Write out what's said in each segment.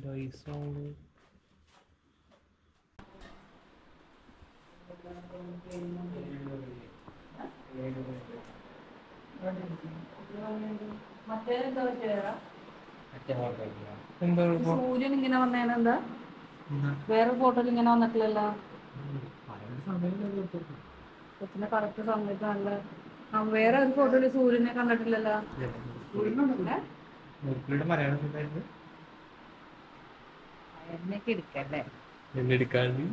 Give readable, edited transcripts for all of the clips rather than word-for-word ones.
ഡൈസോണ് സൂര്യൻ ഇങ്ങനെ വന്നേനെ എന്താ വേറെ ഫോട്ടോയിൽ ഇങ്ങനെ വന്നിട്ടില്ലല്ലോ. കൊച്ചിനെ കറക്റ്റ് സമയത്ത് നല്ല വേറെ ഒരു ഫോട്ടോയില് സൂര്യനെ കണ്ടിട്ടില്ലല്ലോ. എന്നൊക്കെ എടുക്കല്ലേ എന്നെടുക്കാണ്ട്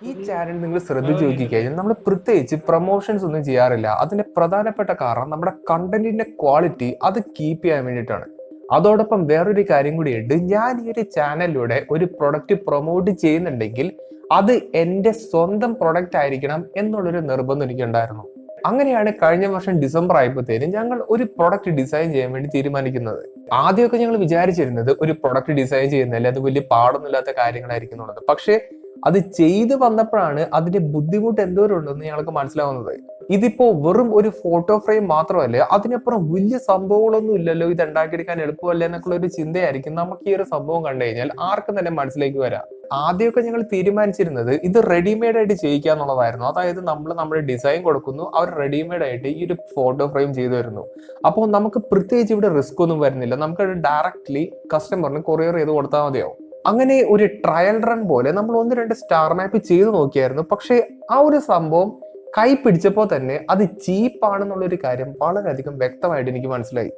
ഈ ചാനൽ നിങ്ങൾ ശ്രദ്ധിച്ചു നോക്കിക്കഴിഞ്ഞാൽ നമ്മൾ പ്രത്യേകിച്ച് പ്രൊമോഷൻസ് ഒന്നും ചെയ്യാറില്ല. അതിന്റെ പ്രധാനപ്പെട്ട കാരണം നമ്മുടെ കണ്ടന്റിന്റെ ക്വാളിറ്റി അത് കീപ്പ് ചെയ്യാൻ വേണ്ടിയിട്ടാണ്. അതോടൊപ്പം വേറൊരു കാര്യം കൂടിയുണ്ട്, ഞാൻ ഈ ഒരു ചാനലിലൂടെ ഒരു പ്രൊഡക്റ്റ് പ്രൊമോട്ട് ചെയ്യുന്നുണ്ടെങ്കിൽ അത് എൻ്റെ സ്വന്തം പ്രൊഡക്റ്റ് ആയിരിക്കണം എന്നുള്ളൊരു നിർബന്ധം എനിക്കുണ്ടായിരുന്നു. അങ്ങനെയാണ് കഴിഞ്ഞ വർഷം ഡിസംബർ ആയപ്പോഴത്തേനും ഞങ്ങൾ ഒരു പ്രൊഡക്റ്റ് ഡിസൈൻ ചെയ്യാൻ വേണ്ടി തീരുമാനിക്കുന്നത്. ആദ്യമൊക്കെ ഞങ്ങൾ വിചാരിച്ചിരുന്നത് ഒരു പ്രൊഡക്റ്റ് ഡിസൈൻ ചെയ്യുന്നതല്ലേ അത് വലിയ പാടൊന്നുമില്ലാത്ത കാര്യങ്ങളായിരിക്കും എന്നുള്ളത്. പക്ഷേ അത് ചെയ്തു വന്നപ്പോഴാണ് അതിന്റെ ബുദ്ധിമുട്ട് എന്തോരം ഉണ്ടെന്ന് ഞങ്ങൾക്ക് മനസ്സിലാവുന്നത്. ഇതിപ്പോ വെറും ഒരു ഫോട്ടോ ഫ്രെയിം മാത്രമല്ല, അതിനപ്പുറം വലിയ സംഭവങ്ങളൊന്നും ഇല്ലല്ലോ, ഇത് ഉണ്ടാക്കിയെടുക്കാൻ എളുപ്പമല്ലേ എന്നൊക്കെയുള്ള ഒരു ചിന്തയായിരിക്കും നമുക്ക് ഈ ഒരു സംഭവം കണ്ടു കഴിഞ്ഞാൽ ആർക്കും തന്നെ മനസ്സിലേക്ക് വരാം. ആദ്യമൊക്കെ ഞങ്ങൾ തീരുമാനിച്ചിരുന്നത് ഇത് റെഡിമെയ്ഡ് ആയിട്ട് ചെയ്യിക്കുക എന്നുള്ളതായിരുന്നു. അതായത് നമ്മൾ നമ്മുടെ ഡിസൈൻ കൊടുക്കുന്നു, അവർ റെഡിമെയ്ഡ് ആയിട്ട് ഈ ഒരു ഫോട്ടോ ഫ്രെയിം ചെയ്തു വരുന്നു. അപ്പോൾ നമുക്ക് പ്രത്യേകിച്ച് ഇവിടെ റിസ്ക് ഒന്നും വരുന്നില്ല, നമുക്ക് ഡയറക്ട്ലി കസ്റ്റമറിന് കൊറിയർ ചെയ്ത് കൊടുത്താൽ മതിയാവും. അങ്ങനെ ഒരു ട്രയൽ റൺ പോലെ നമ്മൾ 1-2 സ്റ്റാർ മാപ്പ് ചെയ്ത് നോക്കിയായിരുന്നു. പക്ഷേ ആ ഒരു സംഭവം കൈ പിടിച്ചപ്പോൾ തന്നെ അത് ചീപ്പാണെന്നുള്ളൊരു കാര്യം വളരെയധികം വ്യക്തമായിട്ട് എനിക്ക് മനസ്സിലായി.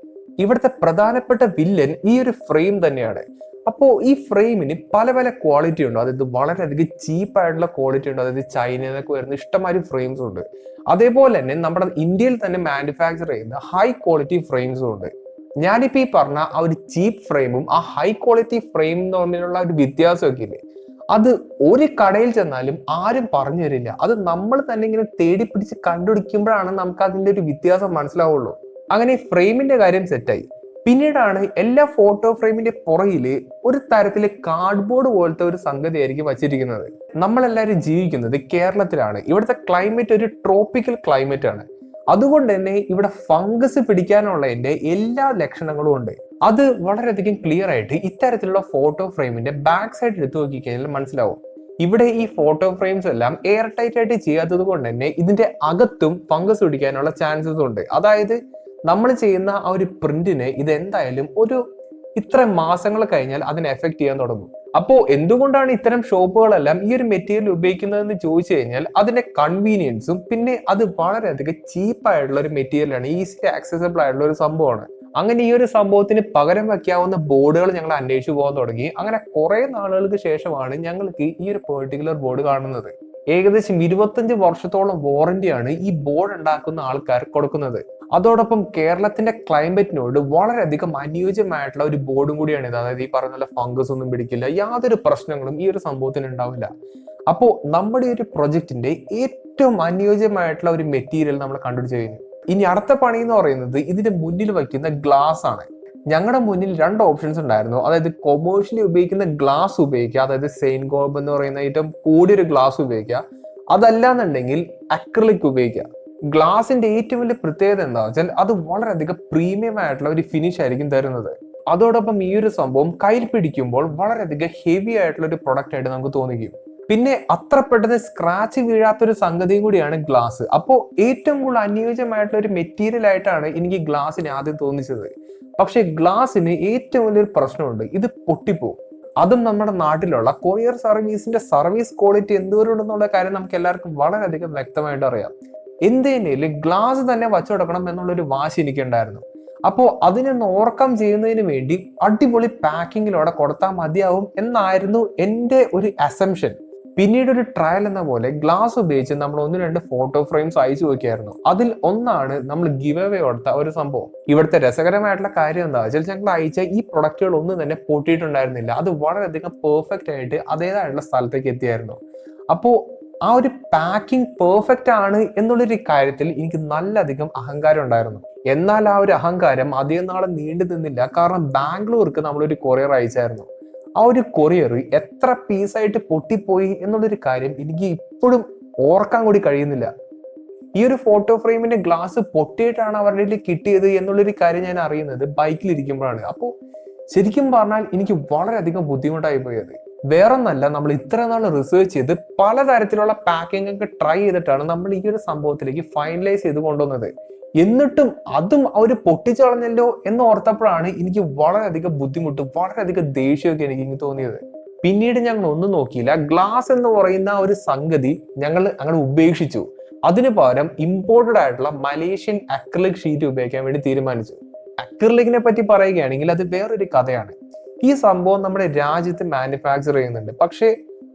ഇവിടുത്തെ പ്രധാനപ്പെട്ട വില്ലൻ ഈ ഒരു ഫ്രെയിം തന്നെയാണ്. അപ്പോൾ ഈ ഫ്രെയിമിന് പല പല ക്വാളിറ്റി ഉണ്ട്. അതായത് വളരെയധികം ചീപ്പായിട്ടുള്ള ക്വാളിറ്റി ഉണ്ട്, അതായത് ചൈനയിൽ നിന്നൊക്കെ വരുന്ന ഇഷ്ടംമാതിരി ഫ്രെയിംസ് ഉണ്ട്. അതേപോലെ തന്നെ നമ്മുടെ ഇന്ത്യയിൽ തന്നെ മാനുഫാക്ചർ ചെയ്യുന്ന ഹൈ ക്വാളിറ്റി ഫ്രെയിംസും ഉണ്ട്. ഞാനിപ്പോ ഈ പറഞ്ഞ ആ ഒരു ചീപ്പ് ഫ്രെയിമും ആ ഹൈ ക്വാളിറ്റി ഫ്രെയിമും തമ്മിലുള്ള ഒരു വ്യത്യാസമൊക്കെ ഇല്ലേ, അത് ഒരു കടയിൽ ചെന്നാലും ആരും പറഞ്ഞു തരില്ല. അത് നമ്മൾ തന്നെ ഇങ്ങനെ തേടി പിടിച്ച് കണ്ടുപിടിക്കുമ്പോഴാണ് നമുക്ക് അതിന്റെ ഒരു വ്യത്യാസം മനസ്സിലാവുള്ളൂ. അങ്ങനെ ഫ്രെയിമിന്റെ കാര്യം സെറ്റായി. പിന്നീടാണ് എല്ലാ ഫോട്ടോ ഫ്രെയിമിന്റെ പുറകില് ഒരു തരത്തില് കാർഡ്ബോർഡ് പോലത്തെ ഒരു സംഗതി ആയിരിക്കും വച്ചിരിക്കുന്നത്. നമ്മളെല്ലാവരും ജീവിക്കുന്നത് കേരളത്തിലാണ്. ഇവിടുത്തെ ക്ലൈമറ്റ് ഒരു ട്രോപ്പിക്കൽ ക്ലൈമറ്റ് ആണ്. അതുകൊണ്ട് തന്നെ ഇവിടെ ഫംഗസ് പിടിക്കാനുള്ളതിന്റെ എല്ലാ ലക്ഷണങ്ങളും ഉണ്ട്. അത് വളരെയധികം ക്ലിയർ ആയിട്ട് ഇത്തരത്തിലുള്ള ഫോട്ടോ ഫ്രെയിമിന്റെ ബാക്ക് സൈഡ് എടുത്തു നോക്കിക്കഴിഞ്ഞാൽ മനസ്സിലാവും. ഇവിടെ ഈ ഫോട്ടോ ഫ്രെയിംസ് എല്ലാം എയർ ടൈറ്റ് ആയിട്ട് ചെയ്യാത്തത് കൊണ്ട് തന്നെ ഇതിന്റെ അകത്തും ഫംഗസ് പിടിക്കാനുള്ള ചാൻസസ് ഉണ്ട്. അതായത് നമ്മൾ ചെയ്യുന്ന ആ ഒരു പ്രിന്റിന് ഇത് എന്തായാലും ഒരു ഇത്ര മാസങ്ങൾ കഴിഞ്ഞാൽ അതിനെ എഫക്ട് ചെയ്യാൻ തുടങ്ങും. അപ്പോ എന്തുകൊണ്ടാണ് ഇത്തരം ഷോപ്പുകളെല്ലാം ഈ ഒരു മെറ്റീരിയൽ ഉപയോഗിക്കുന്നതെന്ന് ചോദിച്ചു കഴിഞ്ഞാൽ അതിന്റെ കൺവീനിയൻസും പിന്നെ അത് വളരെയധികം ചീപ്പായിട്ടുള്ള ഒരു മെറ്റീരിയലാണ്, ഈസിലി ആക്സസിബിൾ ആയിട്ടുള്ള ഒരു സംഭവമാണ്. അങ്ങനെ ഈ ഒരു സംഭവത്തിന് പകരം വയ്ക്കാവുന്ന ബോർഡുകൾ ഞങ്ങൾ അന്വേഷിച്ചു പോകാൻ തുടങ്ങി. അങ്ങനെ കുറെ നാളുകൾക്ക് ശേഷമാണ് ഞങ്ങൾക്ക് ഈ ഒരു പെർട്ടിക്കുലർ ബോർഡ് കാണുന്നത്. ഏകദേശം 25 വർഷത്തോളം വാറന്റിയാണ് ഈ ബോർഡ് ഉണ്ടാക്കുന്ന ആൾക്കാർ കൊടുക്കുന്നത്. അതോടൊപ്പം കേരളത്തിന്റെ ക്ലൈമറ്റിനോട് വളരെയധികം അനുയോജ്യമായിട്ടുള്ള ഒരു ബോർഡും കൂടിയാണ് ഇത്. അതായത് ഈ പറഞ്ഞ ഫംഗസ് ഒന്നും പിടിക്കില്ല, യാതൊരു പ്രശ്നങ്ങളും ഈ ഒരു സംഭവത്തിന് ഉണ്ടാവില്ല. അപ്പോൾ നമ്മുടെ ഒരു പ്രൊജക്ടിന്റെ ഏറ്റവും അനുയോജ്യമായിട്ടുള്ള ഒരു മെറ്റീരിയൽ നമ്മൾ കണ്ടുപിടിച്ച് കഴിഞ്ഞു. ഇനി അടുത്ത പണി എന്ന് പറയുന്നത് ഇതിന്റെ മുന്നിൽ വയ്ക്കുന്ന ഗ്ലാസ് ആണ്. ഞങ്ങളുടെ മുന്നിൽ 2 ഓപ്ഷൻസ് ഉണ്ടായിരുന്നു. അതായത് കൊമേഴ്ഷ്യലി ഉപയോഗിക്കുന്ന ഗ്ലാസ് ഉപയോഗിക്കുക, അതായത് സെയിൻ ഗോൾബ് എന്ന് പറയുന്ന ഏറ്റവും കൂടിയൊരു ഗ്ലാസ് ഉപയോഗിക്കുക, അതല്ലാന്നുണ്ടെങ്കിൽ അക്രിലിക് ഉപയോഗിക്കുക. ഗ്ലാസിന്റെ ഏറ്റവും വലിയ പ്രത്യേകത എന്താ വെച്ചാൽ അത് വളരെയധികം പ്രീമിയം ആയിട്ടുള്ള ഒരു ഫിനിഷ് ആയിരിക്കും തരുന്നത്. അതോടൊപ്പം ഈ ഒരു സംഭവം കയ്യിൽ പിടിക്കുമ്പോൾ വളരെയധികം ഹെവി ആയിട്ടുള്ള ഒരു പ്രൊഡക്റ്റ് ആയിട്ട് നമുക്ക് തോന്നിക്കും. പിന്നെ അത്ര പെട്ടെന്ന് സ്ക്രാച്ച് വീഴാത്തൊരു സംഗതിയും കൂടിയാണ് ഗ്ലാസ്. അപ്പോൾ ഏറ്റവും കൂടുതൽ അനുയോജ്യമായിട്ടുള്ള ഒരു മെറ്റീരിയൽ ആയിട്ടാണ് എനിക്ക് ഗ്ലാസിനെ ആദ്യം തോന്നിച്ചത്. പക്ഷെ ഗ്ലാസിന് ഏറ്റവും വലിയൊരു പ്രശ്നമുണ്ട്, ഇത് പൊട്ടിപ്പോകും. അതും നമ്മുടെ നാട്ടിലുള്ള കൊറിയർ സർവീസിന്റെ സർവീസ് ക്വാളിറ്റി എന്തോരം ഉണ്ടെന്നുള്ള കാര്യം നമുക്ക് എല്ലാവർക്കും വളരെയധികം വ്യക്തമായിട്ട് അറിയാം. എന്തിനേലും ഗ്ലാസ് തന്നെ വച്ചു കൊടുക്കണം എന്നുള്ളൊരു വാശി എനിക്കുണ്ടായിരുന്നു. അപ്പോൾ അതിനൊന്ന് ഓവർകം ചെയ്യുന്നതിന് വേണ്ടി അടിപൊളി പാക്കിങ്ങിലൂടെ കൊടുത്താൽ മതിയാവും എന്നായിരുന്നു എൻ്റെ ഒരു അസംഷൻ. പിന്നീട് ഒരു ട്രയൽ എന്ന പോലെ ഗ്ലാസ് ഉപയോഗിച്ച് നമ്മൾ 1-2 ഫോട്ടോ ഫ്രെയിംസ് അയച്ചു നോക്കിയായിരുന്നു. അതിൽ ഒന്നാണ് നമ്മൾ ഗിവ് അവേ കൊടുത്ത ഒരു സംഭവം. ഇവിടുത്തെ രസകരമായിട്ടുള്ള കാര്യം എന്താ വെച്ചാൽ ഞങ്ങൾ അയച്ച ഈ പ്രൊഡക്റ്റുകൾ ഒന്നും തന്നെ പൊട്ടിയിട്ടുണ്ടായിരുന്നില്ല. അത് വളരെയധികം പെർഫെക്റ്റ് ആയിട്ട് അതേതായിട്ടുള്ള സ്ഥലത്തേക്ക് എത്തിയായിരുന്നു. അപ്പോൾ ആ ഒരു പാക്കിംഗ് പെർഫെക്റ്റ് ആണ് എന്നുള്ളൊരു കാര്യത്തിൽ എനിക്ക് നല്ലധികം അഹങ്കാരം ഉണ്ടായിരുന്നു. എന്നാൽ ആ ഒരു അഹങ്കാരം അധികം നാളെ നീണ്ടു നിന്നില്ല. കാരണം ബാംഗ്ലൂർക്ക് നമ്മളൊരു കൊറിയർ അയച്ചായിരുന്നു. ആ ഒരു കൊറിയർ എത്ര പീസായിട്ട് പൊട്ടിപ്പോയി എന്നുള്ളൊരു കാര്യം എനിക്ക് ഇപ്പോഴും ഓർക്കാൻ കൂടി കഴിയുന്നില്ല. ഈ ഒരു ഫോട്ടോ ഫ്രെയിമിന്റെ ഗ്ലാസ് പൊട്ടിയിട്ടാണ് അവരുടെ കയ്യിൽ കിട്ടിയത് എന്നുള്ളൊരു കാര്യം ഞാൻ അറിയുന്നത് ബൈക്കിലിരിക്കുമ്പോഴാണ്. അപ്പോൾ ശരിക്കും പറഞ്ഞാൽ എനിക്ക് വളരെയധികം ബുദ്ധിമുട്ടായി പോയത്. വേറൊന്നല്ല, നമ്മൾ ഇത്ര നാൾ റിസർച്ച് ചെയ്ത് പലതരത്തിലുള്ള പാക്കിംഗ് ഒക്കെ ട്രൈ ചെയ്തിട്ടാണ് നമ്മൾ ഈ ഒരു സംഭവത്തിലേക്ക് ഫൈനലൈസ് ചെയ്ത് കൊണ്ടുവന്നത്. എന്നിട്ടും അതും അവർ പൊട്ടിച്ചു കളഞ്ഞല്ലോ എന്ന് ഓർത്തപ്പോഴാണ് എനിക്ക് വളരെയധികം ബുദ്ധിമുട്ട്, വളരെയധികം ദേഷ്യമൊക്കെ എനിക്ക് തോന്നിയത്. പിന്നീട് ഞങ്ങൾ ഒന്നും നോക്കിയില്ല, ഗ്ലാസ് എന്ന് പറയുന്ന ഒരു സംഗതി ഞങ്ങൾ അങ്ങനെ ഉപേക്ഷിച്ചു. അതിനു പകരം ഇമ്പോർട്ടഡ് ആയിട്ടുള്ള മലേഷ്യൻ അക്രിലിക് ഷീറ്റ് ഉപയോഗിക്കാൻ വേണ്ടി തീരുമാനിച്ചു. അക്രിലിക്കിനെ പറ്റി പറയുകയാണെങ്കിൽ അത് വേറൊരു കഥയാണ്. ഈ സംഭവം നമ്മുടെ രാജ്യത്ത് മാനുഫാക്ചർ ചെയ്യുന്നുണ്ട്, പക്ഷേ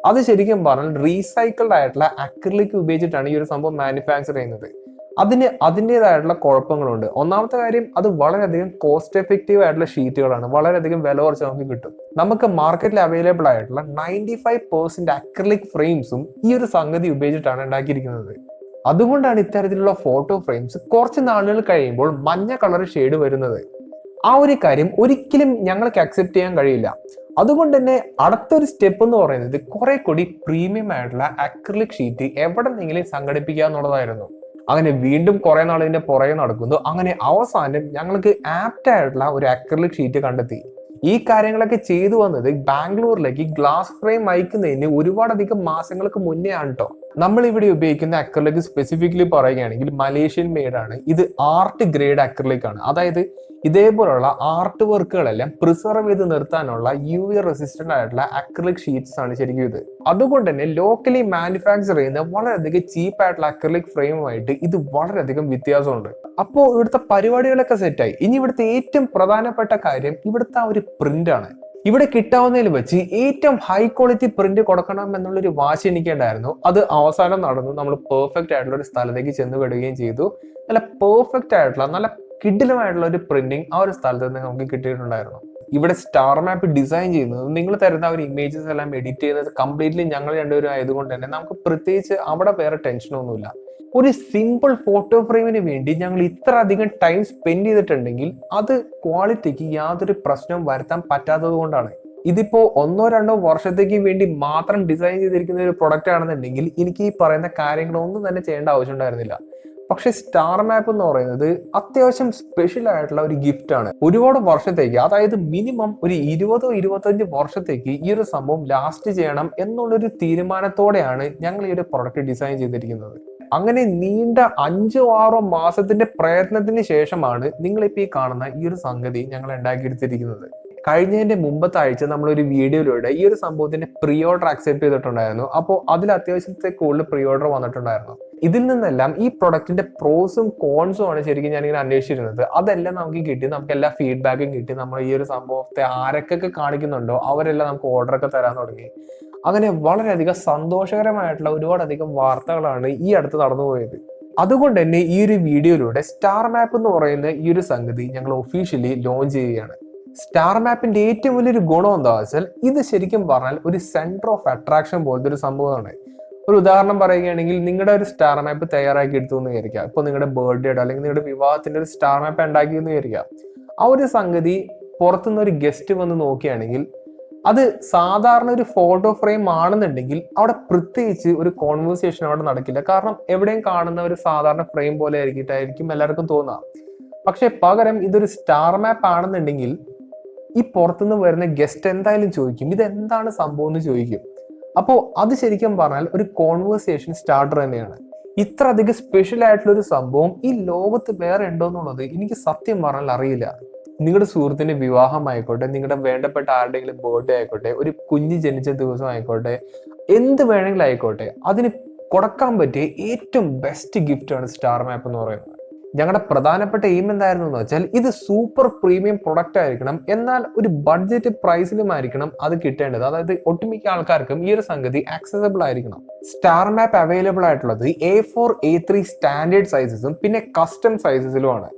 അത് ശരിക്കും പറഞ്ഞാൽ റീസൈക്കിൾഡ് ആയിട്ടുള്ള അക്രിലിക് ഉപയോഗിച്ചിട്ടാണ് ഈ ഒരു സംഭവം മാനുഫാക്ചർ ചെയ്യുന്നത്. അതിന് അതിൻ്റെതായിട്ടുള്ള കുഴപ്പങ്ങളുണ്ട്. ഒന്നാമത്തെ കാര്യം, അത് വളരെയധികം കോസ്റ്റ് എഫക്റ്റീവ് ആയിട്ടുള്ള ഷീറ്റുകളാണ്, വളരെയധികം വില കുറച്ച് നമുക്ക് കിട്ടും. നമുക്ക് മാർക്കറ്റിൽ അവൈലബിൾ ആയിട്ടുള്ള 95% അക്രിലിക് ഫ്രെയിംസും ഈ ഒരു സംഗതി ഉപയോഗിച്ചിട്ടാണ് ഉണ്ടാക്കിയിരിക്കുന്നത്. അതുകൊണ്ടാണ് ഇത്തരത്തിലുള്ള ഫോട്ടോ ഫ്രെയിംസ് കുറച്ച് നാളുകൾ കഴിയുമ്പോൾ മഞ്ഞ കളർ ഷെയ്ഡ് വരുന്നത്. ആ ഒരു കാര്യം ഒരിക്കലും ഞങ്ങൾക്ക് അക്സെപ്റ്റ് ചെയ്യാൻ കഴിയില്ല. അതുകൊണ്ട് തന്നെ അടുത്തൊരു സ്റ്റെപ്പ് എന്ന് പറയുന്നത് കുറെ കൂടി പ്രീമിയം ആയിട്ടുള്ള അക്രിലിക് ഷീറ്റ് എവിടെന്നെങ്കിലും സംഘടിപ്പിക്കുക എന്നുള്ളതായിരുന്നു. അങ്ങനെ വീണ്ടും കുറെ നാൾ ഇതിന്റെ പുറകെ നടക്കുന്നു. അങ്ങനെ അവസാനം ഞങ്ങൾക്ക് ആപ്റ്റ് ആയിട്ടുള്ള ഒരു അക്രിലിക് ഷീറ്റ് കണ്ടെത്തി. ഈ കാര്യങ്ങളൊക്കെ ചെയ്തു വന്നത് ബാംഗ്ലൂരിലേക്ക് ഗ്ലാസ് ഫ്രെയിം അയക്കുന്നതിന് ഒരുപാടധികം മാസങ്ങൾക്ക് മുന്നേ ആണ് കേട്ടോ. നമ്മൾ ഇവിടെ ഉപയോഗിക്കുന്ന അക്രിലിക് സ്പെസിഫിക്കലി പറയുകയാണെങ്കിൽ മലേഷ്യൻ മെയ്ഡ് ആണ്. ഇത് ആർട്ട് ഗ്രേഡ് അക്രിലിക് ആണ്. അതായത് ഇതേപോലുള്ള ആർട്ട് വർക്കുകളെല്ലാം പ്രിസർവ് ചെയ്ത് നിർത്താനുള്ള UV റെസിസ്റ്റന്റ് ആയിട്ടുള്ള അക്രിലിക് ഷീറ്റ്സ് ആണ് ശരിക്കും ഇത്. അതുകൊണ്ട് തന്നെ ലോക്കലി മാനുഫാക്ചർ ചെയ്യുന്ന വളരെയധികം ചീപ്പ് ആയിട്ടുള്ള അക്രിലിക് ഫ്രെയിമുമായിട്ട് ഇത് വളരെയധികം വ്യത്യാസമുണ്ട്. അപ്പോൾ ഇവിടുത്തെ പരിപാടികളൊക്കെ സെറ്റായി. ഇനി ഇവിടുത്തെ ഏറ്റവും പ്രധാനപ്പെട്ട കാര്യം ഇവിടുത്തെ ആ ഒരു പ്രിന്റ് ആണ്. ഇവിടെ കിട്ടാവുന്നതിൽ വെച്ച് ഏറ്റവും ഹൈ ക്വാളിറ്റി പ്രിന്റ് കൊടുക്കണം എന്നുള്ളൊരു വാശി എനിക്കുണ്ടായിരുന്നു. അത് അവസാനം നടന്നു. നമ്മൾ പെർഫെക്റ്റ് ആയിട്ടുള്ള ഒരു സ്ഥലത്തേക്ക് ചെന്ന് വിടുകയും ചെയ്തു. നല്ല പെർഫെക്റ്റ് ആയിട്ടുള്ള നല്ല കിടിലമായിട്ടുള്ള ഒരു പ്രിന്റിങ് ആ ഒരു സ്ഥലത്ത് നിന്ന് നമുക്ക് കിട്ടിയിട്ടുണ്ടായിരുന്നു. ഇവിടെ സ്റ്റാർ മാപ്പ് ഡിസൈൻ ചെയ്യുന്നത്, നിങ്ങൾ തരുന്ന ഒരു ഇമേജസ് എല്ലാം എഡിറ്റ് ചെയ്യുന്നത് കംപ്ലീറ്റ്ലി ഞങ്ങൾ രണ്ടുപേരും ആയതുകൊണ്ട് തന്നെ നമുക്ക് പ്രത്യേകിച്ച് അവിടെ വേറെ ടെൻഷനൊന്നുമില്ല. ഒരു സിമ്പിൾ ഫോട്ടോ ഫ്രെയിമിന് വേണ്ടി ഞങ്ങൾ ഇത്ര അധികം ടൈം സ്പെൻഡ് ചെയ്തിട്ടുണ്ടെങ്കിൽ അത് ക്വാളിറ്റിക്ക് യാതൊരു പ്രശ്നവും വരുത്താൻ പറ്റാത്തത് കൊണ്ടാണ്. ഇതിപ്പോ 1-2 വർഷത്തേക്ക് വേണ്ടി മാത്രം ഡിസൈൻ ചെയ്തിരിക്കുന്ന ഒരു പ്രൊഡക്റ്റ് ആണെന്നുണ്ടെങ്കിൽ എനിക്ക് ഈ പറയുന്ന കാര്യങ്ങളൊന്നും തന്നെ ചെയ്യേണ്ട ആവശ്യം ഉണ്ടായിരുന്നില്ല. പക്ഷെ സ്റ്റാർ മാപ്പ് എന്ന് പറയുന്നത് അത്യാവശ്യം സ്പെഷ്യൽ ആയിട്ടുള്ള ഒരു ഗിഫ്റ്റ് ആണ്. ഒരുപാട് വർഷത്തേക്ക്, അതായത് മിനിമം ഒരു 20-25 വർഷത്തേക്ക് ഈ ഒരു സംഭവം ലാസ്റ്റ് ചെയ്യണം എന്നുള്ളൊരു തീരുമാനത്തോടെയാണ് ഞങ്ങൾ ഈ ഒരു പ്രൊഡക്റ്റ് ഡിസൈൻ ചെയ്തിരിക്കുന്നത്. അങ്ങനെ നീണ്ട 5-6 മാസത്തിന്റെ പ്രയത്നത്തിന് ശേഷമാണ് നിങ്ങളിപ്പോ ഈ കാണുന്ന ഈ ഒരു സംഗതി ഞങ്ങൾ ഉണ്ടാക്കിയെടുത്തിരിക്കുന്നത്. കഴിഞ്ഞതിന്റെ മുമ്പത്തെ ആഴ്ച നമ്മളൊരു വീഡിയോയിലൂടെ ഈ ഒരു സംഭവത്തിന്റെ പ്രീ ഓർഡർ അക്സെപ്റ്റ് ചെയ്തിട്ടുണ്ടായിരുന്നു. അപ്പോൾ അതിൽ അത്യാവശ്യത്തെ കൂടുതൽ പ്രീ ഓർഡർ വന്നിട്ടുണ്ടായിരുന്നു. ഇതിൽ നിന്നെല്ലാം ഈ പ്രൊഡക്റ്റിന്റെ പ്രോസും കോൺസും ആണ് ശരിക്കും ഞാനിങ്ങനെ അന്വേഷിച്ചിരുന്നത്. അതെല്ലാം നമുക്ക് കിട്ടി, നമുക്ക് എല്ലാ ഫീഡ്ബാക്കും കിട്ടി. നമ്മൾ ഈ ഒരു സംഭവത്തെ ആരൊക്കെ കാണിക്കുന്നുണ്ടോ അവരെല്ലാം നമുക്ക് ഓർഡറൊക്കെ തരാൻ തുടങ്ങി. അങ്ങനെ വളരെയധികം സന്തോഷകരമായിട്ടുള്ള ഒരുപാടധികം വാർത്തകളാണ് ഈ അടുത്ത് നടന്നുപോയത്. അതുകൊണ്ട് തന്നെ ഈ ഒരു വീഡിയോയിലൂടെ സ്റ്റാർ മാപ്പ് എന്ന് പറയുന്ന ഈ ഒരു സംഗതി ഞങ്ങൾ ഒഫീഷ്യലി ലോഞ്ച് ചെയ്യുകയാണ്. സ്റ്റാർ മാപ്പിന്റെ ഏറ്റവും വലിയൊരു ഗുണം എന്താ വെച്ചാൽ ഇത് ശരിക്കും പറഞ്ഞാൽ ഒരു സെന്റർ ഓഫ് അട്രാക്ഷൻ പോലത്തെ ഒരു സംഭവമാണ്. ഒരു ഉദാഹരണം പറയുകയാണെങ്കിൽ, നിങ്ങളുടെ ഒരു സ്റ്റാർ മാപ്പ് തയ്യാറാക്കി എടുത്തു എന്ന് വിചാരിക്കുക. ഇപ്പൊ നിങ്ങളുടെ ബർത്ത്ഡേയുടെ അല്ലെങ്കിൽ നിങ്ങളുടെ വിവാഹത്തിന്റെ ഒരു സ്റ്റാർ മാപ്പ് ഉണ്ടാക്കി എന്ന് വിചാരിക്കുക. ആ ഒരു സംഗതി പുറത്തുനിന്ന് ഒരു ഗസ്റ്റ് വന്ന് നോക്കുകയാണെങ്കിൽ അത് സാധാരണ ഒരു ഫോട്ടോ ഫ്രെയിം ആണെന്നുണ്ടെങ്കിൽ അവിടെ പ്രത്യേകിച്ച് ഒരു കോൺവെർസേഷൻ അവിടെ നടക്കില്ല. കാരണം എവിടെയും കാണുന്ന ഒരു സാധാരണ ഫ്രെയിം പോലെ ആയിരിക്കും എല്ലാവർക്കും തോന്നുക. പക്ഷെ പകരം ഇതൊരു സ്റ്റാർ മാപ്പ് ആണെന്നുണ്ടെങ്കിൽ ഈ പുറത്തുനിന്ന് വരുന്ന ഗസ്റ്റ് എന്തായാലും ചോദിക്കും, ഇതെന്താണ് സംഭവം എന്ന് ചോദിക്കും. അപ്പോൾ അത് ശരിക്കും പറഞ്ഞാൽ ഒരു കോൺവെർസേഷൻ സ്റ്റാർട്ടർ തന്നെയാണ്. ഇത്ര അധികം സ്പെഷ്യൽ ആയിട്ടുള്ള ഒരു സംഭവം ഈ ലോകത്ത് വേറെ ഉണ്ടോ എന്നുള്ളത് എനിക്ക് സത്യം പറഞ്ഞാൽ അറിയില്ല. നിങ്ങളുടെ സുഹൃത്തിന്റെ വിവാഹം ആയിക്കോട്ടെ, നിങ്ങളുടെ വേണ്ടപ്പെട്ട ആരുടെയെങ്കിലും ബർത്ത്ഡേ ആയിക്കോട്ടെ, ഒരു കുഞ്ഞ് ജനിച്ച ദിവസം ആയിക്കോട്ടെ, എന്ത് വേണമെങ്കിലും ആയിക്കോട്ടെ, അതിന് കൊടുക്കാൻ പറ്റിയ ഏറ്റവും ബെസ്റ്റ് ഗിഫ്റ്റ് ആണ് സ്റ്റാർ മാപ്പ് എന്ന് പറയുന്നത്. ഞങ്ങളുടെ പ്രധാനപ്പെട്ട എയിം എന്തായിരുന്നു എന്ന് വെച്ചാൽ ഇത് സൂപ്പർ പ്രീമിയം പ്രൊഡക്റ്റ് ആയിരിക്കണം, എന്നാൽ ഒരു ബഡ്ജറ്റ് പ്രൈസിലും ആയിരിക്കണം അത് കിട്ടേണ്ടത്. അതായത് ഒട്ടുമിക്ക ആൾക്കാർക്കും ഈ ഒരു സംഗതി ആക്സസബിൾ ആയിരിക്കണം. സ്റ്റാർ മാപ്പ് അവൈലബിൾ ആയിട്ടുള്ളത് A4, A3 സ്റ്റാൻഡേർഡ് സൈസസും പിന്നെ കസ്റ്റം സൈസസിലുമാണ്.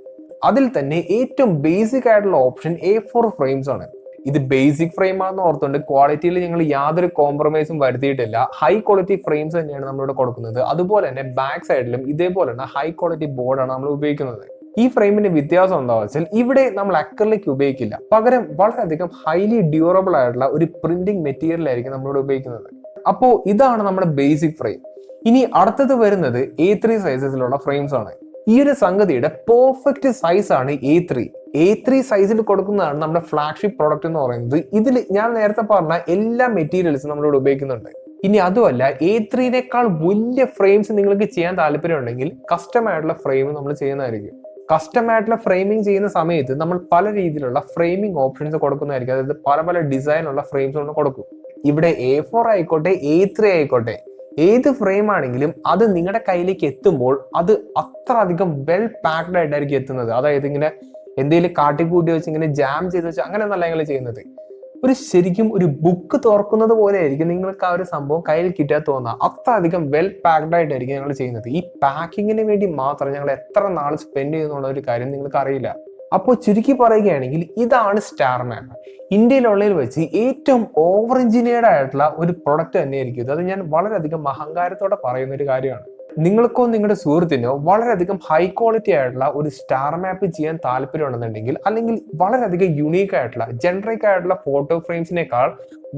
അതിൽ തന്നെ ഏറ്റവും ബേസിക് ആയിട്ടുള്ള ഓപ്ഷൻ A4 ഫ്രെയിംസ് ആണ്. ഇത് ബേസിക് ഫ്രെയിം ആണെന്ന് ഓർത്തുകൊണ്ട് ക്വാളിറ്റിയിൽ ഞങ്ങൾ യാതൊരു കോംപ്രമൈസും വരുത്തിയിട്ടില്ല. ഹൈ ക്വാളിറ്റി ഫ്രെയിംസ് തന്നെയാണ് നമ്മളിവിടെ കൊടുക്കുന്നത്. അതുപോലെ തന്നെ ബാക്ക് സൈഡിലും ഇതേപോലെ തന്നെ ഹൈ ക്വാളിറ്റി ബോർഡാണ് നമ്മൾ ഉപയോഗിക്കുന്നത്. ഈ ഫ്രെയിമിന്റെ വ്യത്യാസം എന്താ വെച്ചാൽ ഇവിടെ നമ്മൾ അക്രിലിക് ഉപയോഗിക്കില്ല, പകരം വളരെയധികം ഹൈലി ഡ്യൂറബിൾ ആയിട്ടുള്ള ഒരു പ്രിന്റിംഗ് മെറ്റീരിയൽ ആയിരിക്കും നമ്മളിവിടെ ഉപയോഗിക്കുന്നത്. അപ്പോൾ ഇതാണ് നമ്മുടെ ബേസിക് ഫ്രെയിം. ഇനി അടുത്തത് വരുന്നത് A3 സൈസസിലുള്ള ഫ്രെയിംസ് ആണ്. ഈ ഒരു സംഗതിയുടെ പെർഫെക്റ്റ് സൈസ് ആണ് A3 സൈസിൽ കൊടുക്കുന്നതാണ് നമ്മുടെ ഫ്ലാഗ്ഷിപ്പ് പ്രോഡക്റ്റ് എന്ന് പറയുന്നത്. ഇതിൽ ഞാൻ നേരത്തെ പറഞ്ഞ എല്ലാ മെറ്റീരിയൽസും നമ്മളിവിടെ ഉപയോഗിക്കുന്നുണ്ട്. ഇനി അതുമല്ല, A3നേക്കാൾ വലിയ ഫ്രെയിംസ് നിങ്ങൾക്ക് ചെയ്യാൻ താല്പര്യമുണ്ടെങ്കിൽ കസ്റ്റം ആയിട്ടുള്ള ഫ്രെയിം നമ്മൾ ചെയ്യുന്നതായിരിക്കും. കസ്റ്റം ആയിട്ടുള്ള ഫ്രെയിമിംഗ് ചെയ്യുന്ന സമയത്ത് നമ്മൾ പല രീതിയിലുള്ള ഫ്രെയിമിംഗ് ഓപ്ഷൻസ് കൊടുക്കുന്നതായിരിക്കും. അതായത് പല പല ഡിസൈനുള്ള ഫ്രെയിംസ് നമ്മൾ കൊടുക്കും. ഇവിടെ A4 ആയിക്കോട്ടെ A3 ആയിക്കോട്ടെ, ഏത് ഫ്രെയിം ആണെങ്കിലും അത് നിങ്ങളുടെ കയ്യിലേക്ക് എത്തുമ്പോൾ അത് അത്ര അധികം വെൽ പാക്ഡ് ആയിട്ടായിരിക്കും എത്തുന്നത്. അതായത് ഇങ്ങനെ എന്തെങ്കിലും കാട്ടിക്കൂട്ടി വെച്ച് ഇങ്ങനെ ജാം ചെയ്ത് വെച്ച് അങ്ങനെ നല്ല നിങ്ങൾ ചെയ്യുന്നത് ശരിക്കും ഒരു ബുക്ക് തുറക്കുന്നത് പോലെ ആയിരിക്കും നിങ്ങൾക്ക് ആ ഒരു സംഭവം കയ്യിൽ കിട്ടാൻ തോന്നുക. അത്ര അധികം വെൽ പാക്ഡ് ആയിട്ടായിരിക്കും ഞങ്ങൾ ചെയ്യുന്നത്. ഈ പാക്കിങ്ങിന് വേണ്ടി മാത്രം ഞങ്ങൾ എത്ര നാൾ സ്പെൻഡ് ചെയ്യുന്നുള്ള ഒരു കാര്യം നിങ്ങൾക്ക് അറിയില്ല. അപ്പോൾ ചുരുക്കി പറയുകയാണെങ്കിൽ ഇതാണ് സ്റ്റാർ മാപ്പ്. ഇന്ത്യയിലുള്ളതിൽ വെച്ച് ഏറ്റവും ഓവർ എഞ്ചിനീയർഡ് ആയിട്ടുള്ള ഒരു പ്രൊഡക്റ്റ് തന്നെയായിരിക്കും ഇത്. അത് ഞാൻ വളരെയധികം അഹങ്കാരത്തോടെ പറയുന്ന ഒരു കാര്യമാണ്. നിങ്ങൾക്കോ നിങ്ങളുടെ സുഹൃത്തിനോ വളരെയധികം ഹൈ ക്വാളിറ്റി ആയിട്ടുള്ള ഒരു സ്റ്റാർ മാപ്പ് ചെയ്യാൻ താല്പര്യമുണ്ടെന്നുണ്ടെങ്കിൽ, അല്ലെങ്കിൽ വളരെയധികം യുണീക്ക് ആയിട്ടുള്ള ജനറിക് ആയിട്ടുള്ള ഫോട്ടോ ഫ്രെയിംസിനേക്കാൾ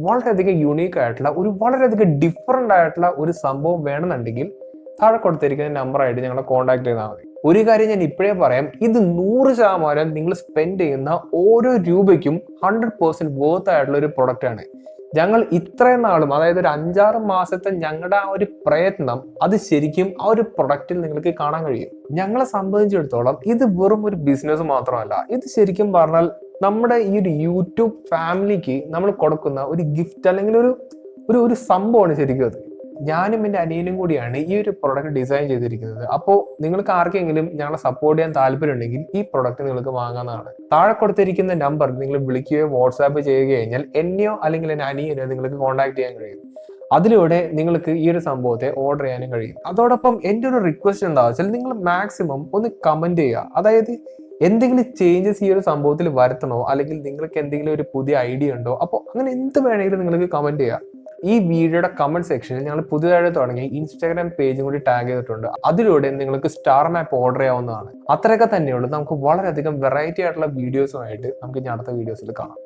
വളരെയധികം യുണീക്ക് ആയിട്ടുള്ള വളരെയധികം ഡിഫറെന്റ് ആയിട്ടുള്ള ഒരു സംഭവം വേണമെന്നുണ്ടെങ്കിൽ താഴെ കൊടുത്തിരിക്കുന്ന നമ്പറായിട്ട് ഞങ്ങളെ കോൺടാക്ട് ചെയ്താൽ മതി. ഒരു കാര്യം ഞാൻ ഇപ്പോഴേ പറയാം, ഇത് 100% നിങ്ങൾ സ്പെൻഡ് ചെയ്യുന്ന ഓരോ രൂപയ്ക്കും 100% വർത്ത് ആയിട്ടുള്ള ഒരു പ്രൊഡക്റ്റ് ആണ്. ഞങ്ങൾ ഇത്രയും നാളും, അതായത് ഒരു 5-6 മാസത്തെ ഞങ്ങളുടെ ആ ഒരു പ്രയത്നം അത് ശരിക്കും ആ ഒരു പ്രൊഡക്റ്റിൽ നിങ്ങൾക്ക് കാണാൻ കഴിയും. ഞങ്ങളെ സംബന്ധിച്ചിടത്തോളം ഇത് വെറും ഒരു ബിസിനസ് മാത്രമല്ല, ഇത് ശരിക്കും പറഞ്ഞാൽ നമ്മുടെ ഈ ഒരു യൂട്യൂബ് ഫാമിലിക്ക് നമ്മൾ കൊടുക്കുന്ന ഒരു ഗിഫ്റ്റ് അല്ലെങ്കിൽ ഒരു സംഭവമാണ് ശരിക്കും അത്. ഞാനും എൻ്റെ അനിയനും കൂടിയാണ് ഈ ഒരു പ്രൊഡക്റ്റ് ഡിസൈൻ ചെയ്തിരിക്കുന്നത്. അപ്പോൾ നിങ്ങൾക്ക് ആർക്കെങ്കിലും ഞങ്ങളെ സപ്പോർട്ട് ചെയ്യാൻ താല്പര്യമുണ്ടെങ്കിൽ ഈ പ്രൊഡക്റ്റ് നിങ്ങൾക്ക് വാങ്ങാവുന്നതാണ്. താഴെ കൊടുത്തിരിക്കുന്ന നമ്പർ നിങ്ങൾ വിളിക്കുകയോ വാട്സാപ്പ് ചെയ്യുക കഴിഞ്ഞാൽ എന്നെയോ അല്ലെങ്കിൽ എൻ്റെ അനിയനെയോ നിങ്ങൾക്ക് കോൺടാക്ട് ചെയ്യാൻ കഴിയും. അതിലൂടെ നിങ്ങൾക്ക് ഈ ഒരു സംഭവത്തെ ഓർഡർ ചെയ്യാനും കഴിയും. അതോടൊപ്പം എൻ്റെ ഒരു റിക്വസ്റ്റ് എന്താ വെച്ചാൽ നിങ്ങൾ മാക്സിമം ഒന്ന് കമന്റ് ചെയ്യുക. അതായത് എന്തെങ്കിലും ചേഞ്ചസ് ഈ ഒരു സംഭവത്തിൽ വരുത്തണോ, അല്ലെങ്കിൽ നിങ്ങൾക്ക് എന്തെങ്കിലും ഒരു പുതിയ ഐഡിയ ഉണ്ടോ, അപ്പോൾ അങ്ങനെ എന്ത് വേണമെങ്കിലും നിങ്ങൾക്ക് കമന്റ് ചെയ്യുക. ഈ വീഡിയോയുടെ കമന്റ് സെക്ഷനിൽ ഞങ്ങൾ പുതിയതായിട്ട് തുടങ്ങി ഇൻസ്റ്റാഗ്രാം പേജും കൂടി ടാഗ് ചെയ്തിട്ടുണ്ട്. അതിലൂടെ നിങ്ങൾക്ക് സ്റ്റാർ മാപ്പ് ഓർഡർ ചെയ്യാവുന്നതാണ്. അത്രയൊക്കെ തന്നെയുള്ളൂ. നമുക്ക് വളരെയധികം വെറൈറ്റി ആയിട്ടുള്ള വീഡിയോസുമായിട്ട് നമുക്ക് ഇനി അടുത്ത വീഡിയോസിൽ കാണാം.